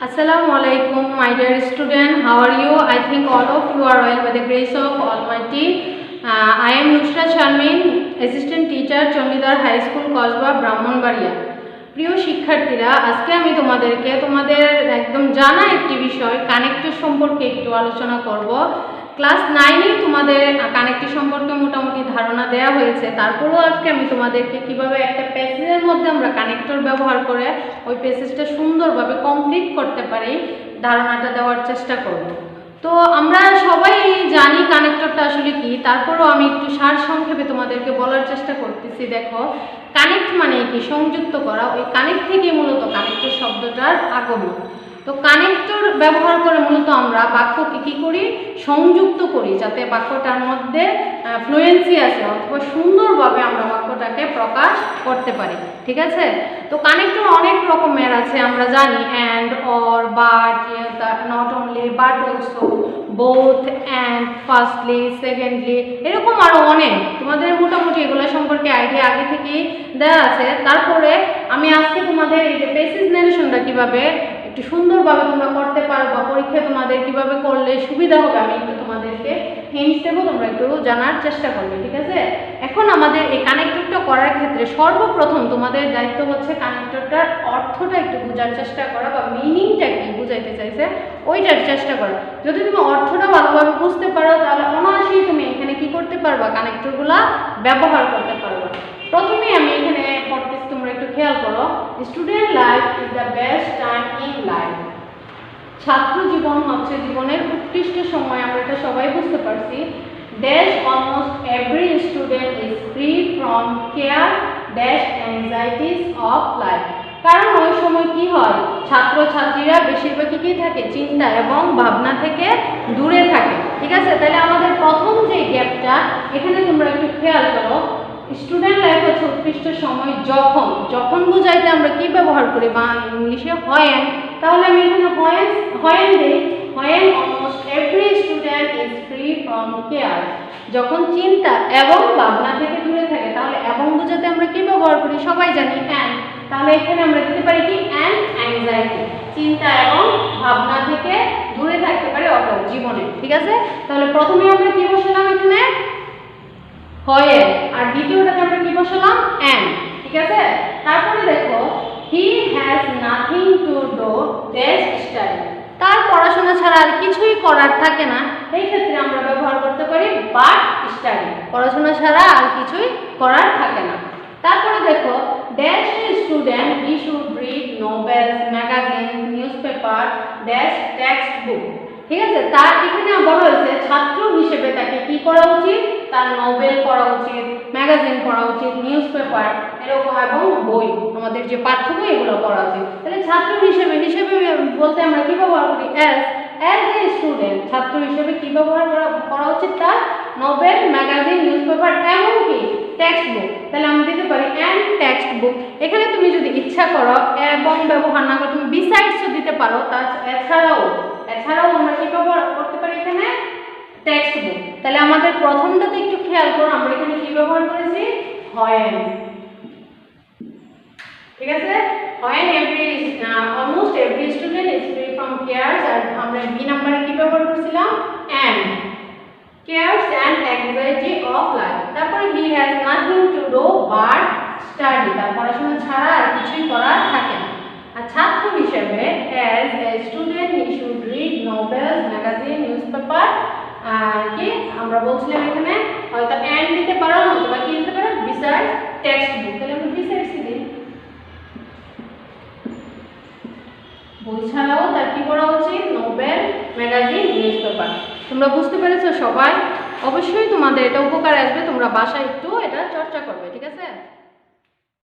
Assalamualaikum, my dear student. How are you? I think all of you are well by the grace of Almighty. I am Nusrat Sharmin, Assistant Teacher, Chondidar High School, Kosba, Brahmanbaria. প্রিয় শিক্ষার্থীরা, আজকে আমি তোমাদের একদম জানা একটি বিষয় connector সম্পর্কে একটু আলোচনা করব। ক্লাস 9 এ তোমাদের কানেক্টর সম্পর্কে মোটামুটি ধারণা দেওয়া হয়েছে। তারপরেও আজকে আমি তোমাদেরকে কিভাবে একটা প্যাসেজের মধ্যে আমরা কানেক্টর ব্যবহার করে ওই প্যাসেজটা সুন্দরভাবে কমপ্লিট করতে পারি ধারণাটা দেওয়ার চেষ্টা করব। তো আমরা সবাই জানি কানেক্টরটা আসলে কি, তারপরেও আমি একটু সারসংক্ষেপে তোমাদেরকে বলার চেষ্টা করতেছি। দেখো, কানেক্ট মানে কি? সংযুক্ত করা। ওই কানেক্ট থেকে মূলত কানেক্টর শব্দটার আগমন। তো কানেক্টর ব্যবহার করে মূলত আমরা বাক্যকে কী করি? সংযুক্ত করি, যাতে বাক্যটার মধ্যে ফ্লুয়েন্সি আছে অথবা সুন্দরভাবে আমরা বাক্যটাকে প্রকাশ করতে পারি। ঠিক আছে? তো কানেক্টর অনেক রকমের আছে, আমরা জানি and, or, but, not only, but also, both, and, firstly, secondly, এরকম আরও অনেক। তোমাদের মোটামুটি এগুলো সম্পর্কে আইডিয়া আগে থেকেই দেওয়া আছে। তারপরে আমি আজকে তোমাদের এই যে প্যাসেজ ন্যারেশনটা কীভাবে একটু সুন্দরভাবে তোমরা করতে পারো বা পরীক্ষায় তোমাদের কিভাবে করলে সুবিধা হবে আমি একটু তোমাদেরকে হিন্টস দেবো, তোমরা একটু জানার চেষ্টা করবে। ঠিক আছে? এখন আমাদের এই কানেক্টরটা করার ক্ষেত্রে সর্বপ্রথম তোমাদের দায়িত্ব হচ্ছে কানেক্টরটার অর্থটা একটু বোঝার চেষ্টা করা বা মিনিংটা কি বুঝাইতে চাইছে ওইটার চেষ্টা করা। যদি তুমি অর্থটা ভালোভাবে বুঝতে পারো তাহলে অনায়াসেই তুমি এখানে কি করতে পারবা? কানেক্টরগুলা ব্যবহার করতে পারবা। প্রথমে আমি এখানে পড়তেছি, তোমরা একটু খেয়াল করো। Student life is the best time in life. ছাত্র জীবন হচ্ছে জীবনের উৎকৃষ্ট সময়, আমরা এটা সবাই বুঝতে পারছি। Dash almost every student is free from care dash anxieties of life. কারণ ওই সময় কি হয়? ছাত্রছাত্রীরা বেশিরভাগই কি থাকে? চিন্তা এবং ভাবনা থেকে দূরে থাকে। ঠিক আছে? তাহলে আমাদের প্রথম যে গ্যাপটা এখানে তোমরা একটু খেয়াল করো। স্টুডেন্ট লাইফ হচ্ছে উৎকৃষ্ট সময় যখন বুঝাইতে আমরা কি ব্যবহার করি বা ইংলিশে হোয়েন, তাহলে আমি এখানে হোয়েন দিই। When almost every student is free from care, যখন চিন্তা এবং ভাবনা থেকে দূরে থাকে। তাহলে এবং বুঝাতে আমরা কি ব্যবহার করি? সবাই জানি অ্যান্ড। তাহলে এখানে আমরা দিতে পারি কি? অ্যান্ড অ্যাংজাইটি, চিন্তা এবং ভাবনা থেকে দূরে থাকতে পারি অর্থাৎ জীবনে। ঠিক আছে? তাহলে প্রথমে আমরা কি বসালাম এখানে? হোয়েন, আর দ্বিতীয়টাতে আমরা কি বসালাম? অ্যান্ড। ঠিক আছে? তারপরে দেখো, হি has nothing to do dash study. তার পড়াশোনা ছাড়া আর কিছুই করার থাকে না, এই ক্ষেত্রে আমরা ব্যবহার করতে পারি বাট স্টাডি। পড়াশোনা ছাড়া আর কিছুই করার থাকে না। তারপরে দেখো, dash student he should read novels, magazine, newspaper dash text book. ঠিক আছে? তার এখানে বলা হয়েছে ছাত্র হিসেবে তাকে কি করা উচিত? তার নোবেল পড়া উচিত, ম্যাগাজিন পড়া উচিত, নিউজপেপার এরকম এবং বই, আমাদের যে পাঠ্য বই এগুলো পড়া উচিত। তাহলে ছাত্র হিসেবে বলতে আমরা কি ব্যবহার করি? অ্যাজ এ স্টুডেন্ট, ছাত্র হিসেবে কি ব্যবহার করা উচিত? তার নোবেল, ম্যাগাজিন, নিউজপেপার এবং কি টেক্সট বুক। তাহলে আমরা দিতে পারি অ্যান্ড টেক্সট বুক। এখানে তুমি যদি ইচ্ছা করো এবং ব্যবহার না করো, তুমি বিসাইডসও দিতে পারো। এছাড়াও আমরা কি ব্যবহার করতে পারি এখানে? Text book. তাহলে আমাদের প্রথমটাতে একটু খেয়াল করো, আমরা এখানে কি ব্যবহার করেছি? হোয়েন। ঠিক আছে? When almost every student is free from cares, আর আমরা বি নাম্বারে কি ব্যবহার করেছিলাম? And, cares and anxiety of life. তারপরে he has nothing to do but study, তার পড়াশোনা ছাড়া আর কিছুই করার থাকে না। আর ছাত্র হিসেবে as a student he should read novels, magazine, newspaper, আর কি আমরা বলছিলাম এখানে হয়তো অ্যান্ড দিতে পারো অথবা কি দিতে পারো? Beside text book. তাহলে আমরা বিসাইড দিই। বই ছাড়াও তার কি করা উচিত? Nobel, magazine, newspaper. তোমরা বুঝতে পেরেছো সবাই? অবশ্যই তোমাদের এটা উপকার আসবে, তোমরা বাসায় একটু